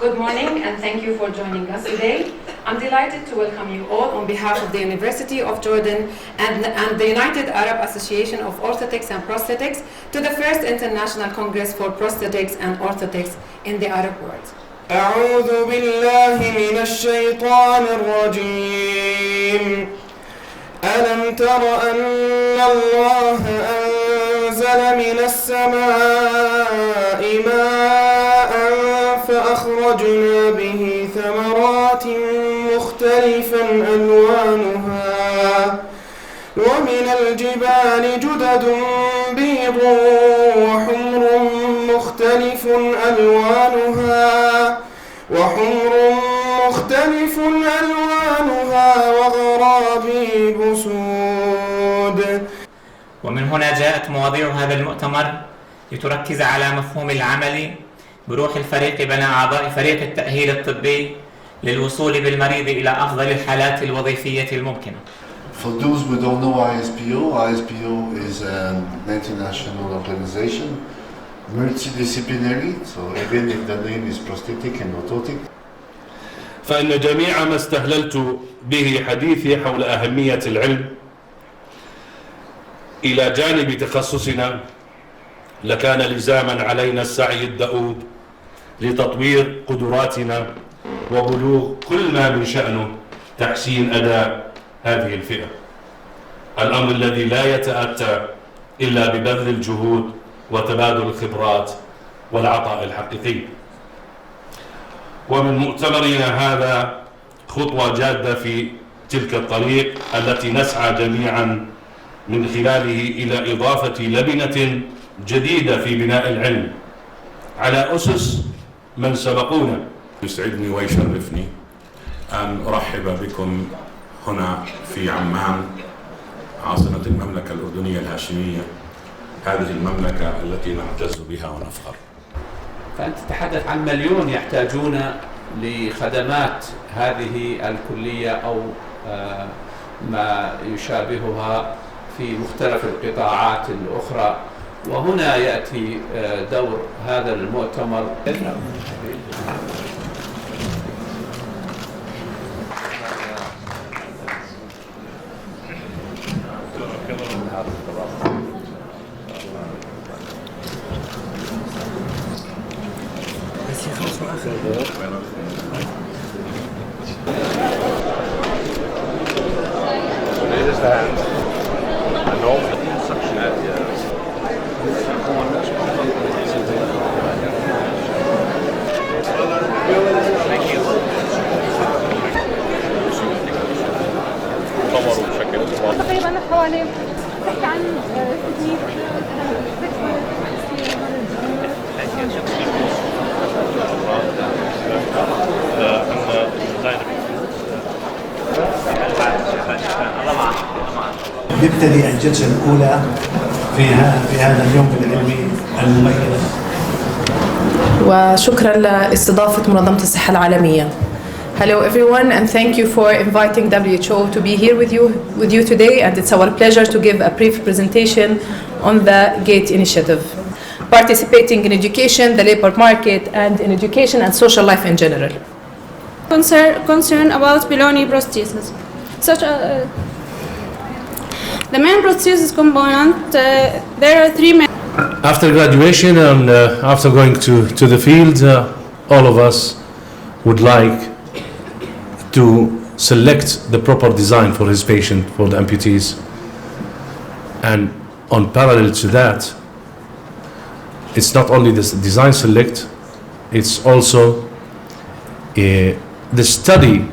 Good morning and thank you for joining us today. I'm delighted to welcome you all on behalf of the University of Jordan and the United Arab Association of Orthotics and Prosthetics to the first International Congress for Prosthetics and Orthotics in the Arab world. أعوذ بالله من الشيطان الرجيم. ألم تر أن الله أنزل من السماء ماء فأخرجنا به ثمرات مختلفا ألوانها ومن الجبال جدد بيض وحمر مختلف ألوانها وغرابيب سود. ومن هنا جاءت مواضيع هذا المؤتمر لتركز على مفهوم العمل بروح الفريق بين أعضاء فريق التأهيل الطبي للوصول بالمريض إلى أفضل الحالات الوظيفية الممكنة. For those who don't know ISPO is an international organization, multidisciplinary, so even if the name is prosthetic and orthotic. فإن جميع ما استهللت به حديثي حول أهمية العلم إلى جانب تخصصنا لكان لزاما علينا السعي الدؤوب لتطوير قدراتنا وبلوغ كل ما من شأنه تحسين أداء هذه الفئة، الأمر الذي لا يتأتى إلا ببذل الجهود وتبادل الخبرات والعطاء الحقيقي. ومن مؤتمرنا هذا خطوة جادة في تلك الطريق التي نسعى جميعا من خلاله إلى إضافة لبنة جديدة في بناء العلم على أسس من سبقونا. يسعدني ويشرفني أن أرحب بكم هنا في عمان عاصمة المملكة الأردنية الهاشمية، هذه المملكة التي نعتز بها ونفخر. فأنت تتحدث عن مليون يحتاجون لخدمات هذه الكلية أو ما يشابهها في مختلف القطاعات الأخرى، وهنا يأتي دور هذا المؤتمر. تقريبا حوالي تحكي عن نبتدي الجلسة الأولى في هذا اليوم العلمي المميز. وشكرا لاستضافة منظمة الصحة العالمية. Hello everyone and thank you for inviting WHO to be here with you today, and it's our pleasure to give a brief presentation on the GATE initiative, participating in education, the labor market, and in education and social life in general. Concern about Piloni prosthesis. The main prosthesis component, there are three main. After graduation and after going to the field, all of us would like to select the proper design for his patient, for the amputees. And on parallel to that, it's not only the design select, it's also the study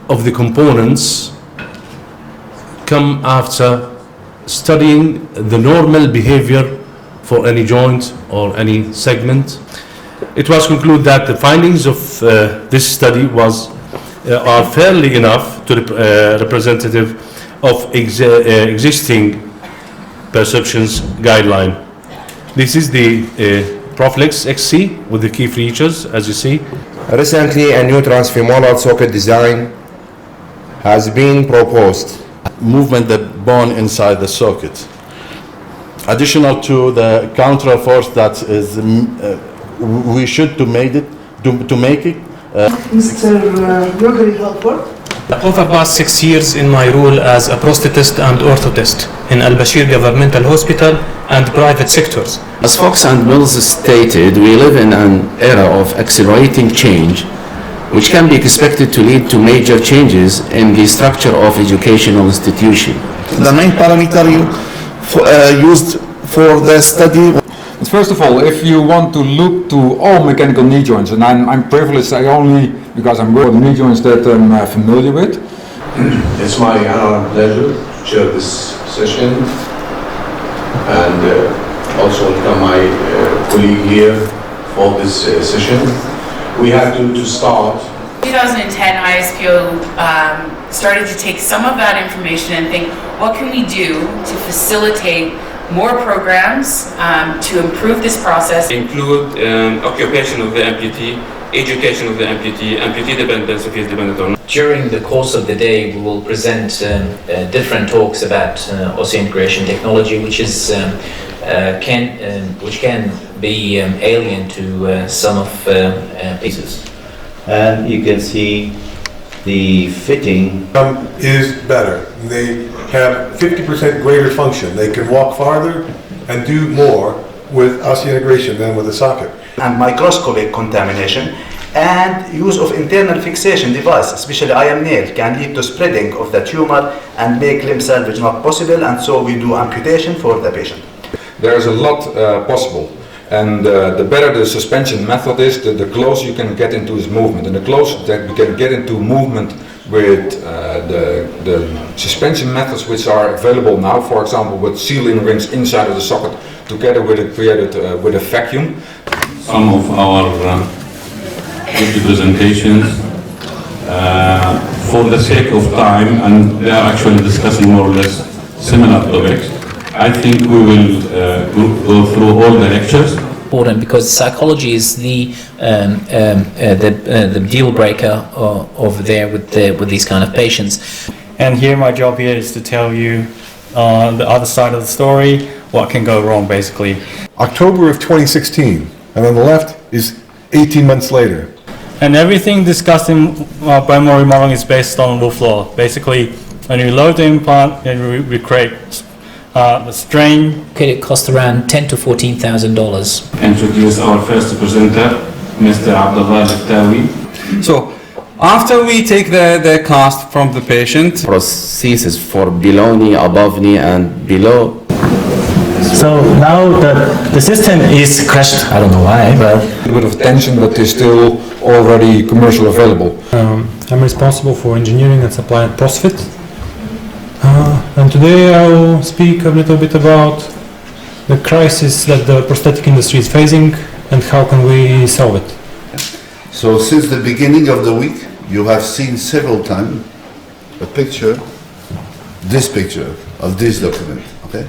of the components come after studying the normal behavior for any joint or any segment. It was concluded that the findings of this study are fairly enough to representative of existing perceptions guideline. This is the Proflex XC with the key features, as you see. Recently, a new transfemoral socket design has been proposed. Movement the bone inside the socket. Additional to the counter force that is we should to make it. Mr. Gregory Halford. Over the past 6 years in my role as a prosthetist and orthotist in Al Bashir Governmental Hospital and private sectors. As Fox and Mills stated, we live in an era of accelerating change, which can be expected to lead to major changes in the structure of educational institutions. The main parameter used for the study. First of all, if you want to look to all mechanical knee joints, and I'm privileged only because I'm working with knee joints that I'm familiar with. It's my honor and pleasure to chair this session and also welcome my colleague here for this session. We have to start. 2010, ISPO started to take some of that information and think, what can we do to facilitate more programs to improve this process? Include occupation of the amputee, education of the amputee dependence if he's dependent on. During the course of the day, we will present different talks about osseointegration technology, which can be alien to some of pieces. And you can see the fitting is better. They have 50% greater function. They can walk farther and do more with osseointegration than with a socket. And microscopic contamination and use of internal fixation device, especially IM nail, can lead to spreading of the tumor and make limb salvage not possible, and so we do amputation for the patient. There is a lot possible. And the better the suspension method is, the closer you can get into his movement. And the closer that we can get into movement with the suspension methods which are available now, for example with seal-in rings inside of the socket, together with it created with a vacuum. Some of our presentations, for the sake of time, and they are actually discussing more or less similar topics. I think we will go through all the lectures. Important because psychology is the deal breaker over there with these kind of patients. And here, my job here is to tell you the other side of the story, what can go wrong, basically. October of 2016, and on the left is 18 months later. And everything discussed in bone marrow remodeling is based on Wolff law. Basically, when you load the implant and we create the strain. It cost around $10,000 to $14,000. Introduce our first presenter, Mr. Abdullah Al-Tawi. So, after we take the cast from the patient, prosthesis for below knee, above knee, and below. So now the system is crashed. I don't know why, but a bit of tension, but is still already commercially available. I'm responsible for engineering and supply at ProsFit. And today I will speak a little bit about the crisis that the prosthetic industry is facing and how can we solve it. So since the beginning of the week, you have seen several times a picture, this picture of this document, okay?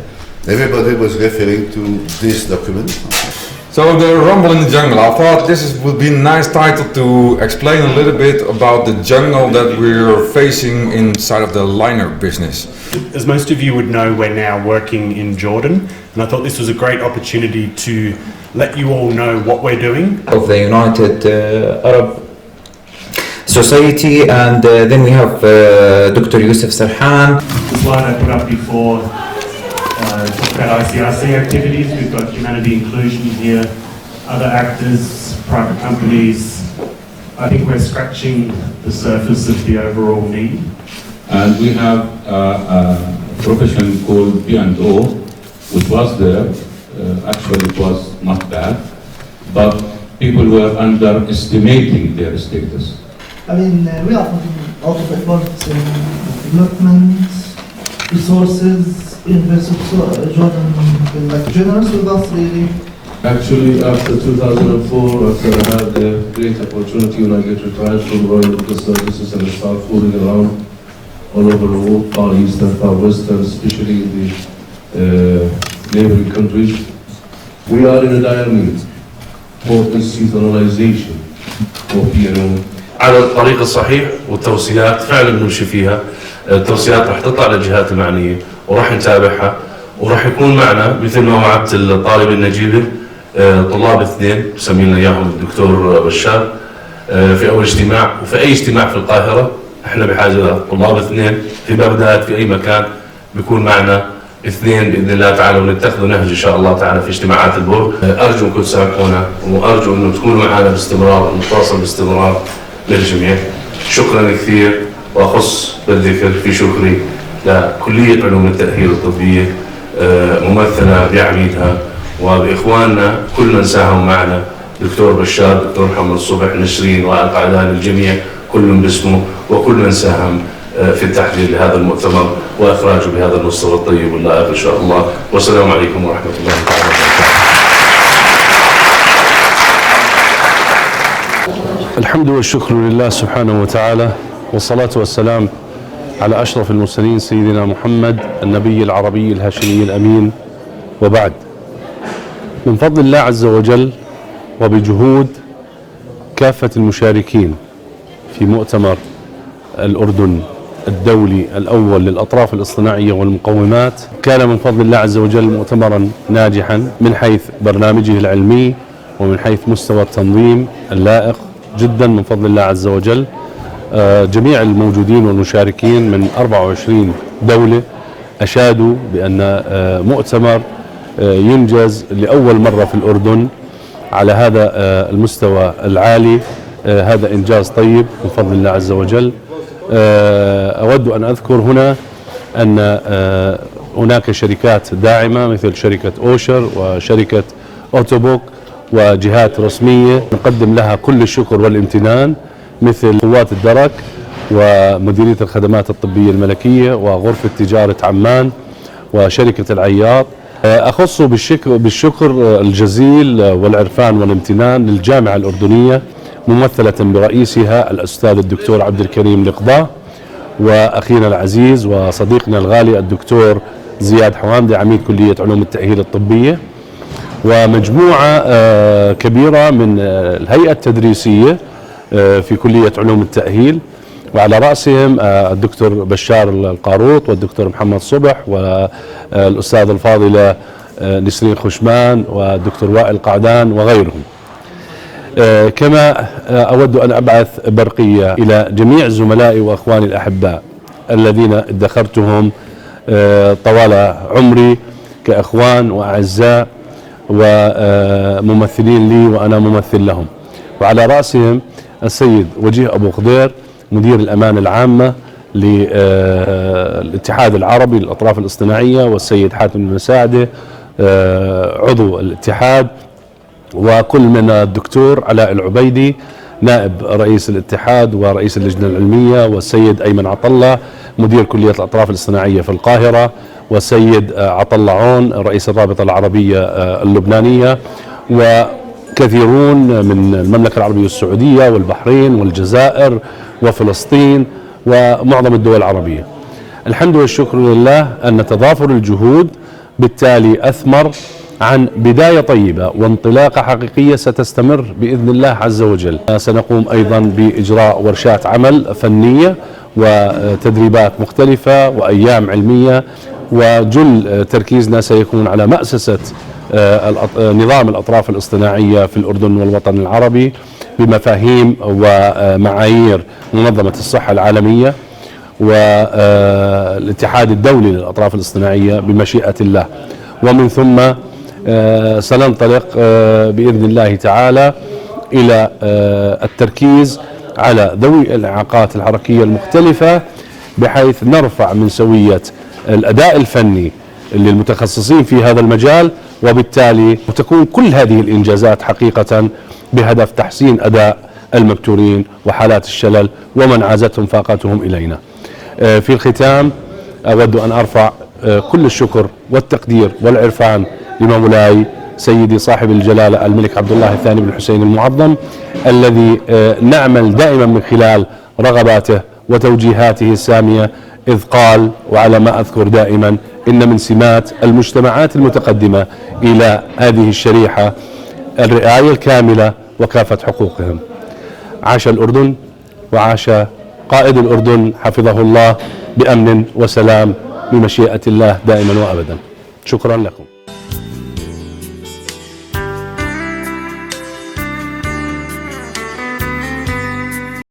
Everybody was referring to this document. Okay. So the Rumble in the Jungle, I thought would be a nice title to explain a little bit about the jungle that we're facing inside of the liner business. As most of you would know, we're now working in Jordan, and I thought this was a great opportunity to let you all know what we're doing. Of the United Arab Society, and then we have Dr. Youssef Sarhan. The slide I put up before talk about ICRC activities. We've got humanity inclusion here, other actors, private companies, I think we're scratching the surface of the overall need. And we have a profession called P&O, which was there. Actually, it was not bad, but people were underestimating their status. I mean, we are putting a lot of efforts in development, resources, University of Jordan been like generous with us really. Actually, after 2004, after I had the great opportunity when I get retired from Royal Medical Services and I start fooling around all over the world, Far Eastern, Far Western, especially in the neighboring countries, we are in a dire need for institutionalization of P&O. على الطريق الصحيح والتوصيات فعلا نمشي فيها. التوصيات راح تطلع للجهات المعنية وراح نتابعها وراح يكون معنا مثل ما وعدت الطالب النجيبي طلاب اثنين مسمينا اياهم الدكتور بشار في اول اجتماع وفي اي اجتماع في القاهرة احنا بحاجة طلاب اثنين في بغداد في اي مكان بيكون معنا اثنين باذن الله تعالى ونتخذ نهج ان شاء الله تعالى في اجتماعات البر. ارجو انكم تسامحونا وارجو انه تكونوا معنا باستمرار ونتواصل باستمرار للجميع. شكرا كثير واخص بالذكر في شكري لكلية علوم التأهيل الطبية ممثلة بعميدها وبإخواننا كل من ساهم معنا دكتور بشار دكتور محمد صبح نسرين والقعدان الجميع كل باسمه وكل من ساهم في التحضير لهذا المؤتمر وإخراجه بهذا المستوى الطيب واللائق إن شاء الله. والسلام عليكم ورحمة الله تعالى وبركاته. الحمد والشكر لله سبحانه وتعالى والصلاة والسلام على أشرف المرسلين سيدنا محمد النبي العربي الهاشمي الأمين. وبعد، من فضل الله عز وجل وبجهود كافة المشاركين في مؤتمر الأردن الدولي الأول للأطراف الاصطناعية والمقومات، كان من فضل الله عز وجل مؤتمرا ناجحا من حيث برنامجه العلمي ومن حيث مستوى التنظيم اللائق جدا من فضل الله عز وجل. جميع الموجودين والمشاركين من 24 دولة أشادوا بأن مؤتمر ينجز لأول مرة في الأردن على هذا المستوى العالي هذا إنجاز طيب من فضل الله عز وجل. أود أن أذكر هنا أن هناك شركات داعمة مثل شركة أوشر وشركة أوتوبوك وجهات رسمية نقدم لها كل الشكر والامتنان مثل قوات الدرك ومديرية الخدمات الطبية الملكية وغرفة تجارة عمان وشركة العياط. أخص بالشكر الجزيل والعرفان والامتنان للجامعة الأردنية ممثلة برئيسها الأستاذ الدكتور عبد الكريم القضاء وأخينا العزيز وصديقنا الغالي الدكتور زياد حوامدي عميد كلية علوم التأهيل الطبية ومجموعة كبيرة من الهيئة التدريسية في كلية علوم التأهيل وعلى رأسهم الدكتور بشار القاروط والدكتور محمد صبح والأستاذ الفاضلة نسرين خشمان والدكتور وائل قعدان وغيرهم. كما أود أن أبعث برقية إلى جميع زملائي وأخواني الأحباء الذين ادخرتهم طوال عمري كأخوان وأعزاء وممثلين لي وأنا ممثل لهم، وعلى رأسهم السيد وجيه أبو خضير مدير الأمانة العامة للاتحاد العربي للأطراف الاصطناعية والسيد حاتم المساعدة عضو الاتحاد وكل من الدكتور علاء العبيدي نائب رئيس الاتحاد ورئيس اللجنة العلمية والسيد أيمن عطلة مدير كلية الأطراف الاصطناعية في القاهرة والسيد عطلة عون رئيس الرابطة العربية اللبنانية وكثيرون من المملكة العربية السعودية والبحرين والجزائر وفلسطين ومعظم الدول العربية. الحمد والشكر لله أن تضافر الجهود بالتالي أثمر عن بداية طيبة وانطلاقة حقيقية ستستمر بإذن الله عز وجل. سنقوم أيضا بإجراء ورشات عمل فنية وتدريبات مختلفة وأيام علمية وجل تركيزنا سيكون على مأسسة نظام الأطراف الاصطناعية في الأردن والوطن العربي بمفاهيم ومعايير منظمة الصحة العالمية والاتحاد الدولي للأطراف الاصطناعية بمشيئة الله. ومن ثم سننطلق بإذن الله تعالى إلى التركيز على ذوي الإعاقات الحركية المختلفة، بحيث نرفع من سوية الأداء الفني للمتخصصين في هذا المجال، وبالتالي تكون كل هذه الإنجازات حقيقة بهدف تحسين أداء المبتورين وحالات الشلل ومن عازتهم فاقتهم إلينا. في الختام أود أن أرفع كل الشكر والتقدير والعرفان لمولاي سيدي صاحب الجلالة الملك عبد الله الثاني بن الحسين المعظم، الذي نعمل دائما من خلال رغباته وتوجيهاته السامية، إذ قال وعلى ما أذكر دائما إن من سمات المجتمعات المتقدمة إلى هذه الشريحة الرعاية الكاملة وكافة حقوقهم. عاش الأردن وعاش قائد الأردن حفظه الله بأمن وسلام بمشيئة الله دائما وأبدا. شكرا لكم.